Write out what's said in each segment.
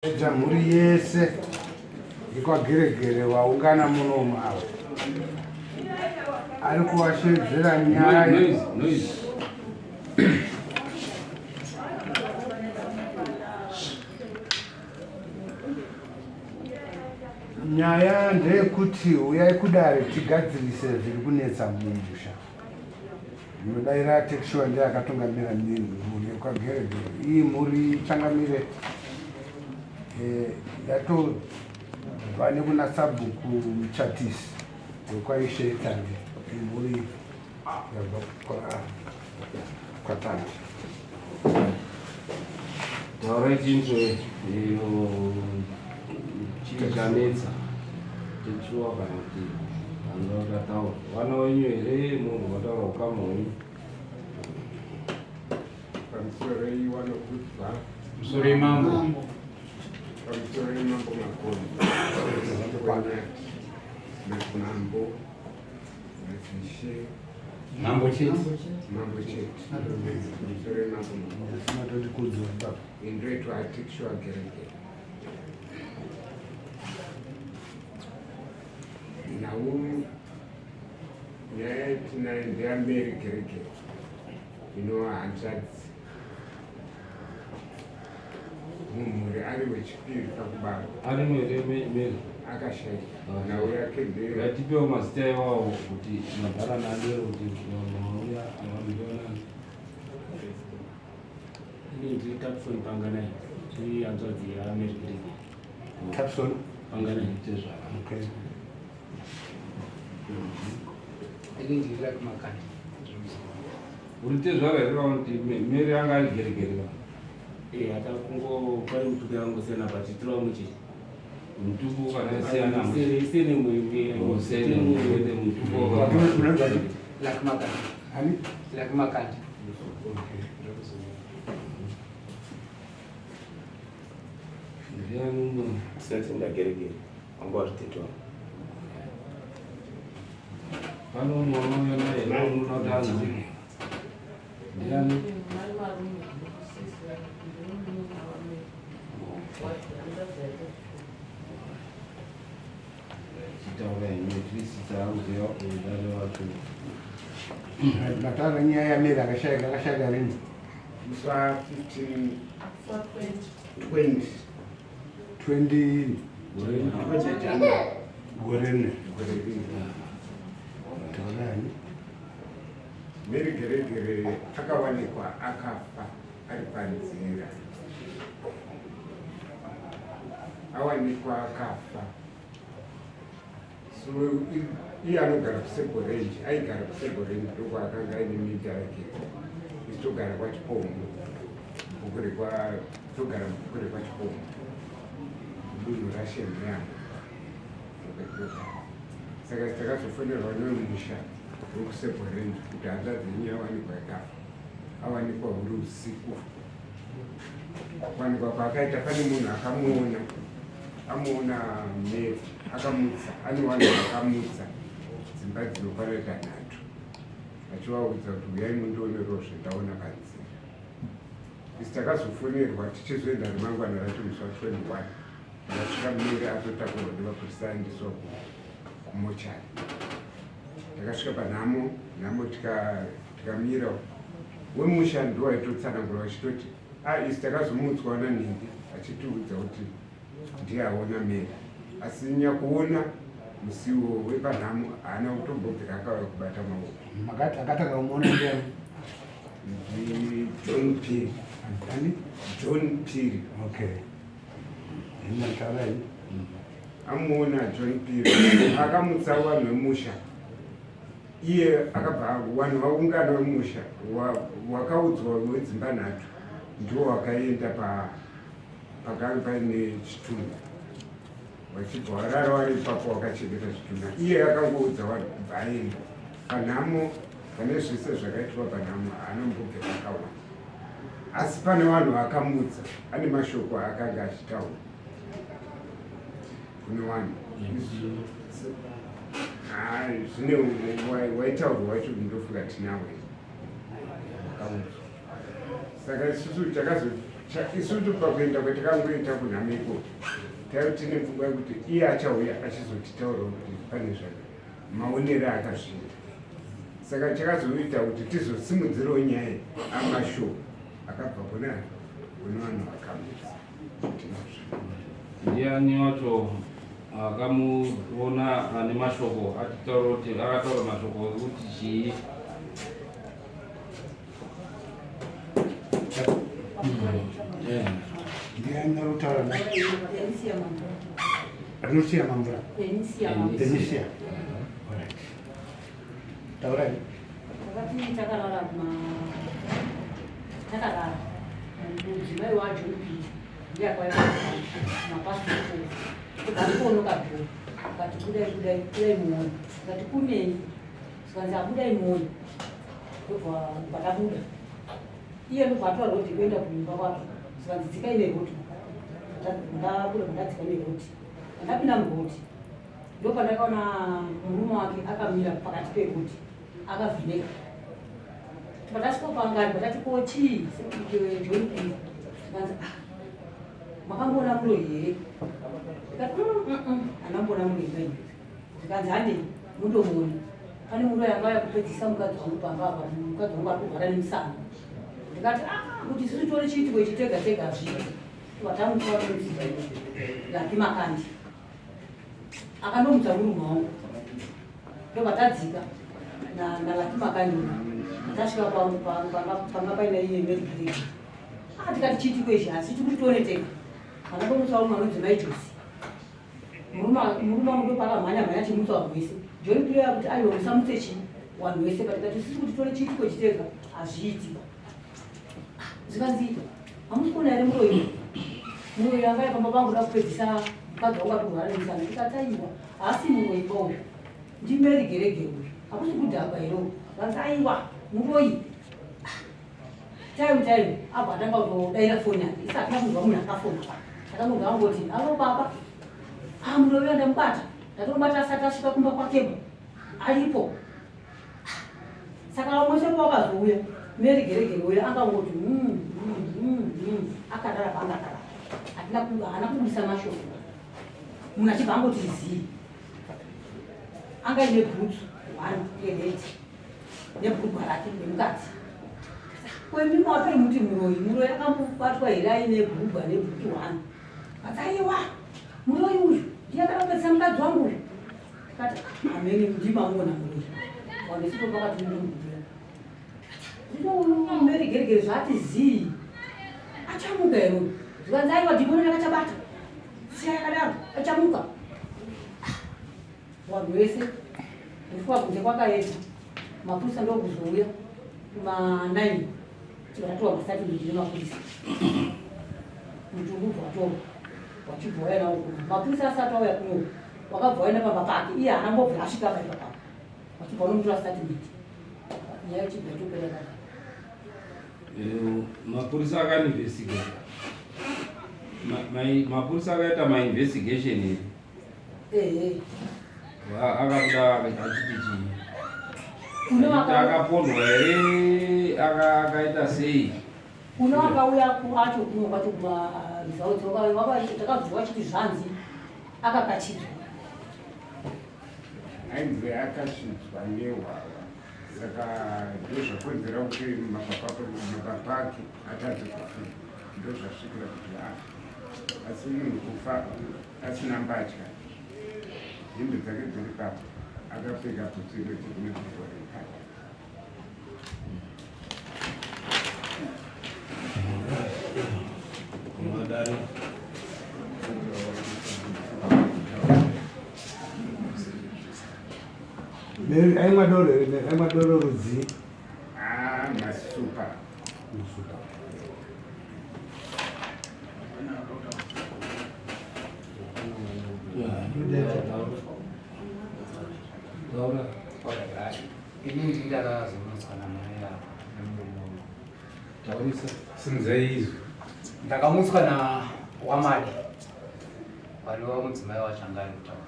Mhuri yese ikwageregere waungana munomu ava ari kuvashedzera nyaya nyaya ndeyekuti uyai kuDare tigadzirise zviri kunetsa mumusha. Ndinodaira tekishuwa ndiye akatungamira mhuri yekwageregere. Iyi mhuri ichangamire yatobva nekunasabhuku muchatisi wekwaishetani mhuri yabva kwatandi taura chinzvo chichanetsa techiwa kana kuti vanoda taura vana wenyu here munhu wataura ukama wenyu pamusoro iwanokudza musoro imambo pamusoro imambo makoni nezimambo nezishe mambo chete pamusoro imambo makoni sinatoti kudzwa indoitwa atikishuwa geregere nhau nyaya yetinayo ndeyamberi geregere inova hanzvadzi mumhuri ari wechipiri pakubarwa ari mwere meri akashaika nhau yake ndeye ngatipewo mazita iwawo kuti mabhara nadero kuti mauya avandoonana ini tapson panganai tiri hanzvadzi yaameri Tapson panganai tezvara okay. ini ndiri like makati uri tezvara here vakuti meri anga ari geregere hata kungo pari mutuku yangosiyana pachitira muchi mutuku kana siyana isene muimwe mutuku like makati like makati Since ndageregere wangu aritetua pano mwana yona unotanzi ndiani chitaura imwe tirisita auzewa udare wacho ndataura nyaya yameri akashayika rini musa 15 20 gore rine mheri geregere akawanikwa akafa ari panzira awanikwa akafa so iye anogara kusegorenji aigara kusegorenji ndoko akanga aine mita yake isitogara kwachipomo togara kure kwachipomo dunhu rashemyana saka takazofonerwa nemusha wekusegorenji kuti hanzvadzi yenyu awanikwa yakafa awanikwa uri usiku kuwanikwa kwaakaita pane munhu amuona meri akamutsa ane vanhu vakamutsa dzimba dzinokwana 3 achivaudza kuti uyai mundionerewo zvendaona panzira isi takazofonerwa tichizoenda remangwana racho musi wa 21 akasvika meri atotakurwa nevapurisa aendeswa kumochari takasvika panhamo tikamira wemusha ndo waitotsanangura vachitoti isi takazomutswa nanhingi achitiudza kuti ndiye aona meri asi nyakuona musiwo wepanhamo haana kutombobvira akauya kubata maoko akatanga kumuona ndiani John Piri John Piri okay inataurai amuona John Piri akamutsa vanhu vemusha iye akabva vanhu vaungana vemusha wakaudzwa wedzimba 3 ndiwo wakaenda pakanga paine chitunha vachibva varara vari ipapo wakachengeta chitunha iye akangoudza vanhu kubva aenda panhamo pane zvese zvakaitwa panhamo anombobvira akaona asi pane vanhu vakamutsa ane mashoko akanga achitaura kune vanhu zvine waitaurwa wacho ndofunga tinawe saka isusu isutu pakuenda kwatakangoita kuNyamiko tine pfungwa yekuti iye achauya achizotitaurawo kuti pane maonero akazviita. Saka chakazoita kuti tizosimudzirawo nyaya amasho akabva kuna vanhu vakamutsa. Ndiani wacho akamuona ane mashoko atitaura kuti akataura mashoko ekuti chii? Ndiani anotaura na Renisia Mambura. Denisia. Taura ni. Wakati takarara takarara mudzimai wacho ndiye akauya mapasipoti ukatonoka bho ukati kudai muone ukati kunei sikanzi akudai muone ndobva padabuda iye ndobva ataura kuti kuenda kuimba kwake sikanzi dzika ine roti ndabuda ndadzika ine roti ndapinda mugoti ndopandakaona murume wake akamira pakati pegoti akavheneka patasipopangani patatipo chii joipii sikanzi makambona mulo here ikati anambona mulo imai ndikanzi hande mundomuoni pane mulo yangauya kupedzisa mukadzi wangu pamba apa mukadzi wangu arikurwara nemusana ndikati kuti isusu tori chiitiko ichitega tega zvii vatamutsaanodzidza laki makandi akandomutsa murume wangu ndovatadzika nalaki makandi tasvika panga paina iye merigiregi tikati chiitiko izvi asi tikuti tione tega anakomutsa umwe anodzimai josi murume wangu ndopakamhanya chimutsa wanhu wese joni kuleya kuti aiwa musamutse chi wanhu wese patikati sisi kuti tore chiitiko chitega hazviiti zvikanzi hamusi kuona here muroyo muroyo yanga yapamba vangu da kupedzisa mukadzi wangu akurwara nemusana tikataiwa haasi mumwe iboyo ndimerigerege uyu hakusi kudhakwa hero kanzi aiwa muroyi taimu abva atanga kutodaira foni yake isati nakunzwa munhu akafona pa akanonga angoti alo baba muroyo ndamubata ndatomubata asati asvika kumba kwakeba alipo saka mwese wakazouya merigeregere uya angangoti akadara paangadara haana kubudisa mashoko munhu achibva angoti zii anga ine bhutsu 1 nebhurugwa rake nemukadzi kwemima waperi muti muroyi akambobatwa here aine bhurugwa nebhutsu 1 katsaiwa muroyi uyu ndiye akarapedzisa mukadzi wangu uyu kati ameni ndimamuona muroyi wanesipo pakati ndomubhuya zvino merigeregere zvati zii achamuka ero zvikanzi aiwa dhimoni rakachabata siya yakadaro achamuka vanhu vese ndifika kunze kwakaedza mapurisa ndokuzouya kuma9 tikatatiwa masati ndine mapurisa mutungu bvatorwa wachibva waya nawo kuna mapurisa asati auya kuno wakabva waenda pamba pake iye haana mbobva asvika paipa pake wachibva unomutora statimenti nyaya chibva yatopera kaka mapurisa akainvestigate mapurisa akaita mainvestigation here akabuda achiti chii akapondwa here akaita sei kuno akauya acho kuno kwacho kumaresults takabvwa vachiti zvanzi akakachidzwa ainzi akashidzwa nehwahwa saka ndozvakonzera kuti mapapa ake atadze kufira ndozvasvikira kuti asi munhu kufa asina mbatya hembe dzake dziri papo akapfeka bhutsu inoti kune kutorekata kuDare aimadoro rudzi masupa Laura inini ndakazomutsa namai apa nemurume taurisa simuzvaizvo ndakamutswa nawamadi wariwa mudzimai wachanga ari kutaura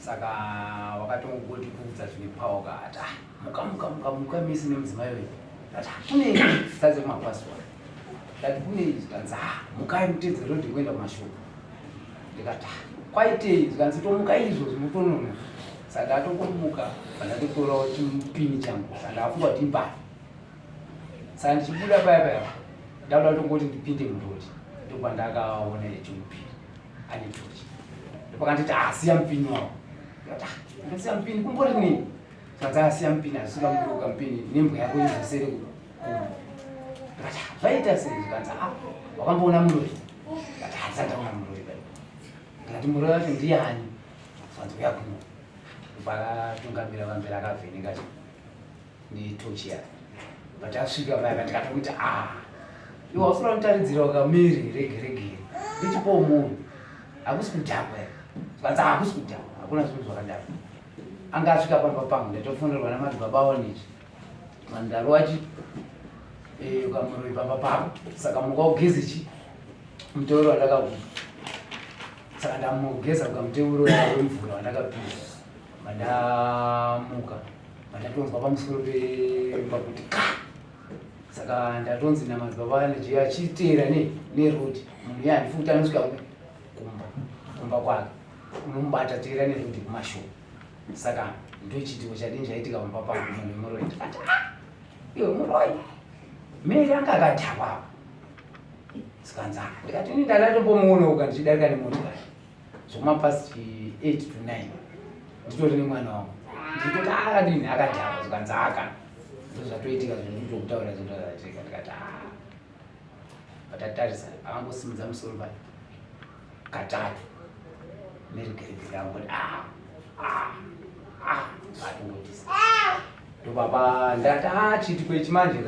saka wakatongoti kuudza zvine pauka ati muka misi nemudzimai wedu ati kune zita dzemapasiwadi ndati kune zvikanzi mukai mutedzero kuti kuenda kumashopu. Ndikati kwaitei zvikanzi tomuka izvozvo mutonono. Saka atokomuka pandatotorawo chimupini changu sandafunga kuti imbari. Saka ndichibuda paya ndauda kutongoti ndipinde murori ndopandakaona chimupini ane tochi. Ndopakanditi siya mupini wavo. Ndasiya mupini kumbori nini? Zvikanzi asiya mupini asisungamuruka mupini nembwa yako izosere kumu. Zvaita sei? Zvikanzi wakamboona murori? Ndikati handisati ndaona murori kudai. Ndikati murori wacho ndiani? Zvikanzi uya kuno. Pakatungamira pamberi akavheneka netochi yake. Patasvika paya ndikatokuti iwe wasura kunotaridzira ukamiri regeregere ndichipo munhu hakusi kudhakwa ere. Zvikanzi hakusi kudhakwa, hakuna zvinhu zvakadaro. Anga asvika pamba pangu ndatofundirwa namadzibaba awanichi mandaro wachi ukamuroi pamba pako. Saka muka ugezichi muteuro wandakakupa. Saka ndamugeza ukamuteuro wemvura wandakapinda. Mandamuka mandatonzwa pamusoro Pakuti saka ndatonzi namadzibaba ane achiteera nerodi munhu iye handifuti anosvika kumba kwake unomubata teera nerodi kumashopu. Saka ndochitiko chadini chaitika pamba pangu munhu wemuroi. Ndikati iwe muroi meri anga akadhakwa. Zvikanzi ndikati ini ndakatombomoonawo ndichidarika nemotikari zvomapasi 8 to 9 nditori nemwana wangu nditoti akadini akadhakwa. Zvikanzi ndozvatoitika zvinhu zvokutaura zvinotauratika. Ndikati patatarisa akangosimudza musoro paya katatu neregeregere yangu atongotisa ndobaba ndati chitiko chimanje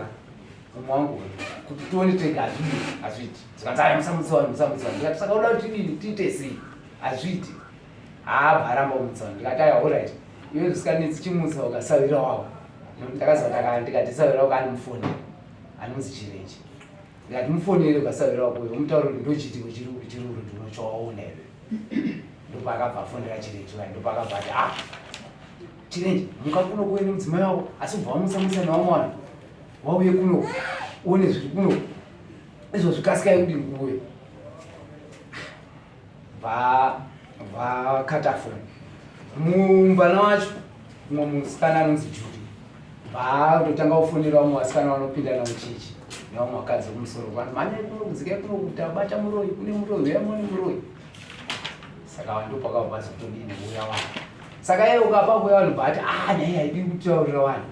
umwe wangu kuti tione tega hazviti. Zvikanzi musamutsiwana. Ndikati saka uda kuti tidini tiite sei? Hazviti. Bharamba umutsawana. Ndikati alright iwe zvisinganetsi chimutsa ukasawira wako. Ndakaziva ndikati sawira wako ane mufoni anonzi chirechi. Ndikati mufonere ukasawira wako uyo umutauro kuti ndochitiko chiri urudhuno chawaona iwe. Ndopakabva afonera chirechi wayo. Ndopakabva ati chirechi muka kuno kuene mudzimai wako asi ubva wamusamusa nawamwana wauye kuno uone zviri kuno izvo zvikasikai kudini kuuye. Vakata foni mumbana wacho umwe musikana anonzi Judi ndotanga kufonera vamwe vasikana vanopinda navo chechi nevamwe vakadzi kumusoro vanhu mhanya kuno kudzikai kuno kuti abata muroi kune muroi uya mune muroi. Saka ndopakabva zitodini kuuya vanhu. Saka iye ukapa kuuya vanhu bati nyaya haidi kutaurira vanhu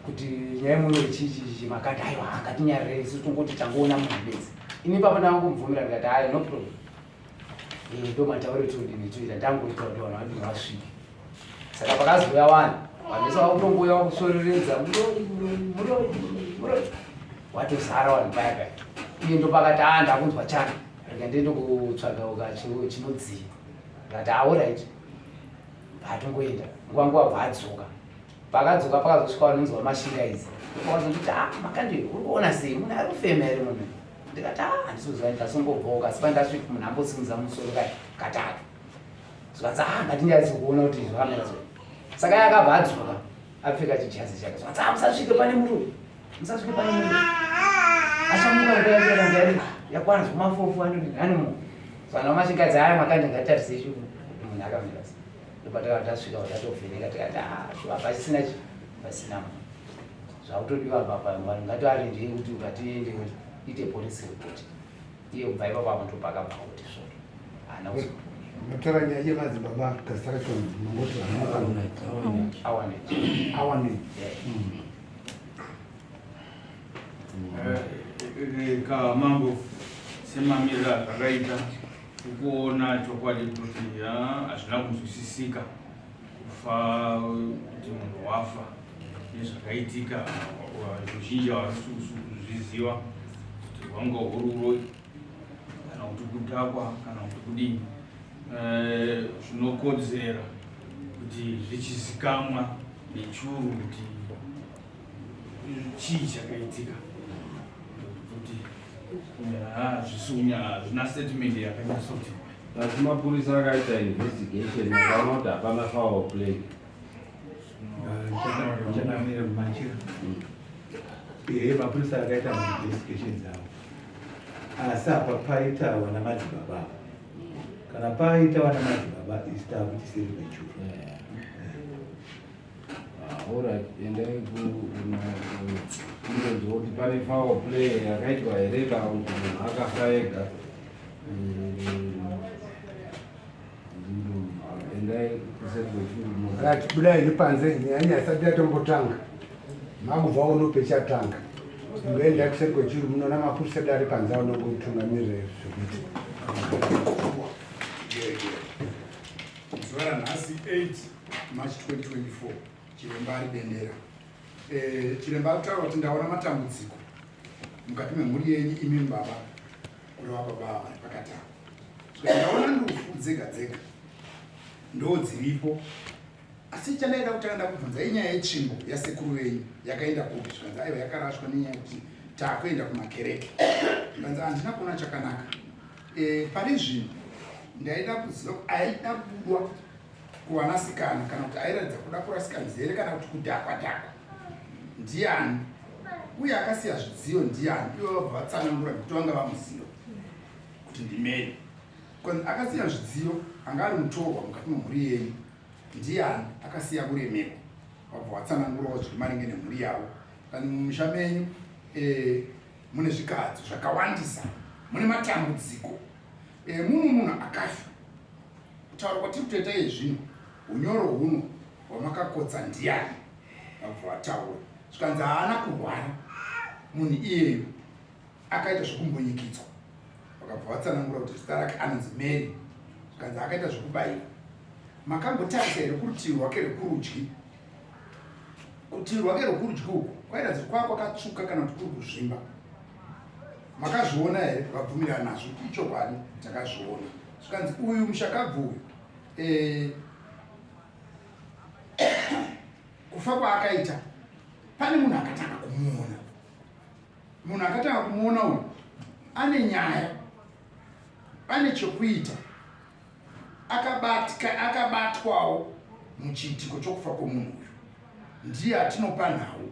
kuti nyaya muroi chichi makati aiwa akatinyarire isu tongoti tangoona munhu bedzi. Ini papa ndangomubvumira ndikati no problem. Ndomatauro todini toita ndangoita kuti vanhu vadini vasvike. Saka pakazouya vanhu vanese vakutongoya vakusoreredza muroi watozara vanhu paya. Iye ndopakati ndakunzwa chana rega ndiende kutsvaga chinodziya. Ndikati alright patongoenda nguva bva adzoka. Pakadzoka pakazosvika vanonzi vamashira idzi. Wakazoti makandi uri kuona sei munhu ari kufema here munhu. Ndikati handisizoziva ndikasombobvoka asi pandasvika munhu ambosimudza musoro katatu. Zvikanzi ngatinyatsikuona kuti zvakamira sei. Saka yakabva adzoka apfeka chijazi chake. Zvikanzi musasvike pane muroi. Achamuka nguva yakwana zvomafofu ane munhu. Saka namashikadzi makandi ngatarise kuti munhu akamira sei. Ndopatakasvika tatovheneka tikati pasina pasina munhu. Zvakutodiwa papa ngatiarenjei kuti ukatiende ite police report. Iye kubva ipapo apo pakabva kuti so Notora nyaya yemadzibaba construction mangoti awane. Ka mambo semamira zvakaita ukuona chokwadi kuti hazvina kunzwisisika kufa kuti munhu wafa nezvakaitika ruzhinji havasisi kuzviziva kuti hwanga huri uroi kana kuti kudhakwa kana kuti kudini. Zvinokodzera kuti zvichizikamwa nechuru kuti chii chakaitika kuti zvina statement yakanyasa kuti asi mapurisa akaita investigation akaona kuti hapana foul play. Mapurisa akaita investigation dzavo asi apa paitawa namadzibaba kana paitawa namadzibaba isita kuti siri kwechuru. Alright, endai kunonzwa kuti pane foul play yakaitwa here kana kuti munhu akafa ega. Endai kuseri kwechuru. Right, budai nepanze nyaya isati yatombotanga. Makubva unope chatanga. Ngoenda kuseri kwechuru munoona mapurisa dari panze anongotungamirira zvekuti. Zuva ranhasi 8 March 2024 chiremba ari bendera. Chiremba ari kutaura kuti ndaona matambudziko mukati memhuri yenyu imi baba kureva baba vari pakati apo. Ndaona ndufu dzega dzega ndo dziripo, asi chandaida kutanga kubvunza inyaya yetsvimbo yasekuru venyu yakaenda kupi. Zvikanzi aiwa yakarashwa nenyaya yekuti taakuenda kumakereke. Zvikanzi handina kuona chakanaka. Pari zvino ndaida kuziva kuti aida kubudwa kuvanasikana kana kuti airatidza kuda kurasikana zere kana kuti kudhakwa dhakwa ndiani, uye akasiya zvidziyo ndiani. Ivo vabva vatsanangura kuti vanga vamuziva kuti ndimeri. Akasiya zvidziyo anga ari mutorwa mukati memhuri yenyu ndiani, akasiya kuremeko. Vabva vatsanangurawo zviri maringe nemhuri yavo. Kandi mumusha menyu mune zvikadzo zvakawandisa, mune matambudziko. Mumwe munhu akafa. Kutaura kwatiri kutoita izvino, unyoro huno hwamakakotsa ndiani, vabva vataura. Zvikanzi haana kurwara munhu iyeyo, akaita zvokumbonyikidzwa. Vakabva vatsanangura kuti zita rake anonzi Mary. Zvikanzi akaita zvokubayiwa. Makambotarisa here kurutivi rwake rwekurudyi? Kurutivi rwake rwekurudyi uku kwairatidza kwava kwakatsvuka kana kuti kuri kuzvimba. Makazviona here? Vabvumirana nazvo ichokwadi, takazviona. Zvikanzi uyu mushakabvu uyu kufa kwaakaita, pane munhu akatanga kumuona. Munhu akatanga kumuona uyu ane nyaya, pane chokuita, akabatwawo muchiitiko chokufa kwomunhu uyu. Ndiye atinopa nhau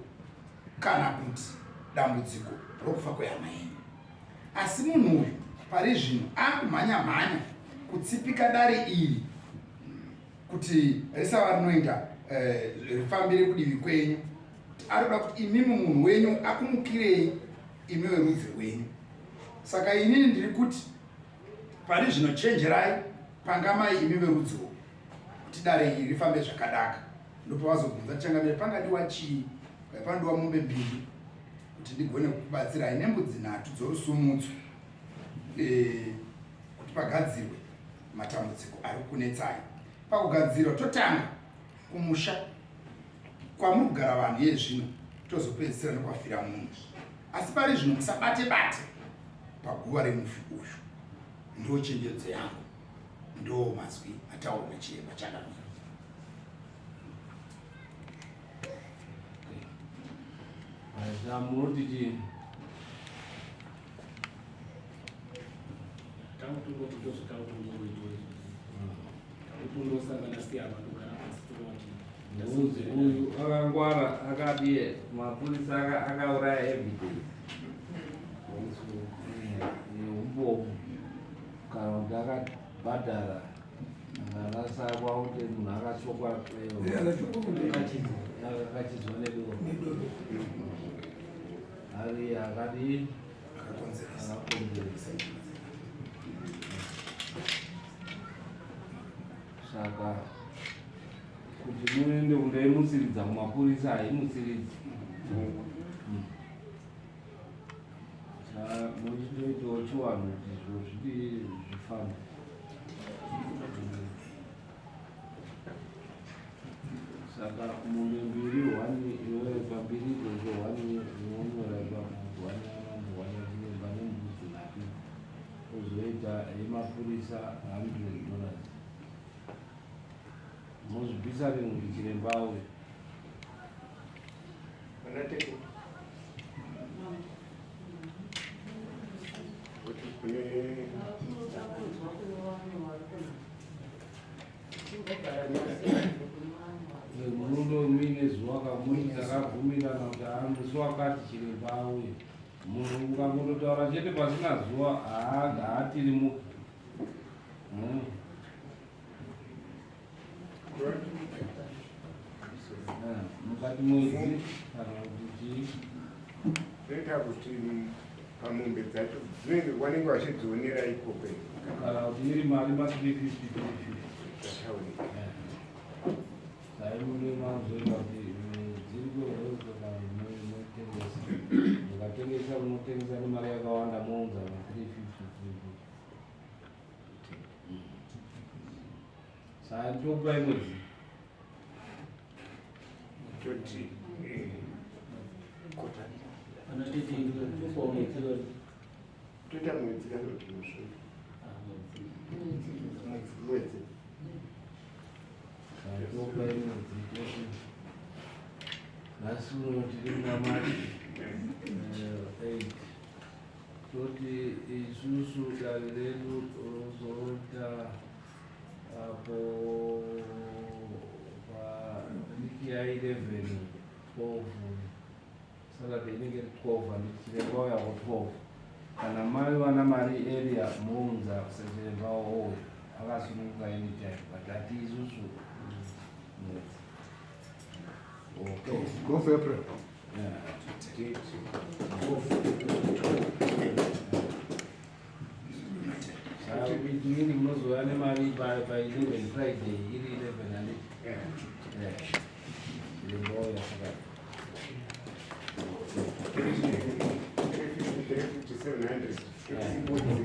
kana kuti dambudziko rokufa kwehama yenyu. Asi munhu uyu pari zvino akumhanya-mhanya kutsipika dare iri kuti risava rinoenda rifambire kudivi kwenyu. Arikuda kuti imimi munhu wenyu akumukirei imi werudzi rwenyu. Saka inini ndiri kuti pari zvino chenjerai pangamai imi verudzi rwo kuti dare iri rifambe zvakadaka. Ndopavazobvunza changamire pangadiwa chii? Pandiwa mombe 2 kuti ndigone kubatsirai nembudzi 3 dzorusumutso kuti pagadzirwe matambudziko ari kunetsai. Pakugadzirwa totanga kumusha kwamuri kugara vanhu yezvino, tozopedzisira nekwafira munhu. Asi pari zvino musabate-bate paguva remufi uyu. Ndo chenjedzo yangu, ndo mazwi ataurwa nachiremba changamire. Munoti chii? Uyu akangwara akati mapurisa akauraya evidence neubovu kana kuti akabhadhara akasakwa kuti munhu akachokwa akachizwa nedoro ari akadi akakonzeresa. Saka kuti muende kundaimutsiridza kumapurisa haimutsiridzi. Muchitoitawo chiwanhu kuti zviro zviti zvifambe. Saka mombe 2 1 iwe pambiri izvo 1 inonyora pamwe 1 Mambo 1 zvinemba nembudzi 2 ozoita yemapurisa $100. Muzvibvisa rinhu chiremba uyu. Murundo mine zuva kamuri takabvumirana kuti musi wakati chiremba uyu munhu ukangototaura chete pasina zuva haatirimuki. Mukati mwedzi kana kuti toita kuti pamombe dzacho dzinenge wanenge wachidzionera ikoko kana kuti iri mari ma350 saimunemanzoita kuti dziri kuroza kana munotengesa mukatengesa munotengesa nemari yakawanda mounza ma350 sai tokupai mwedzi toti toita mwedzi kanoti musvika mwedzi tokupai mwedzi toti nhasi uno tiri munamati 8 toti isusu dare redu rozoita apo paniki ya11 12 Saturday inenge iri 12 handichiremba yavo 12 kana mai vana mari area muunza kusachiremba wowo akasununguka anytime but hati isusu mwedzi. Okay. Go for April. Yeah. Ini munozova nemari pa11 Friday iri 11 handi chiremba wowo yasaka 700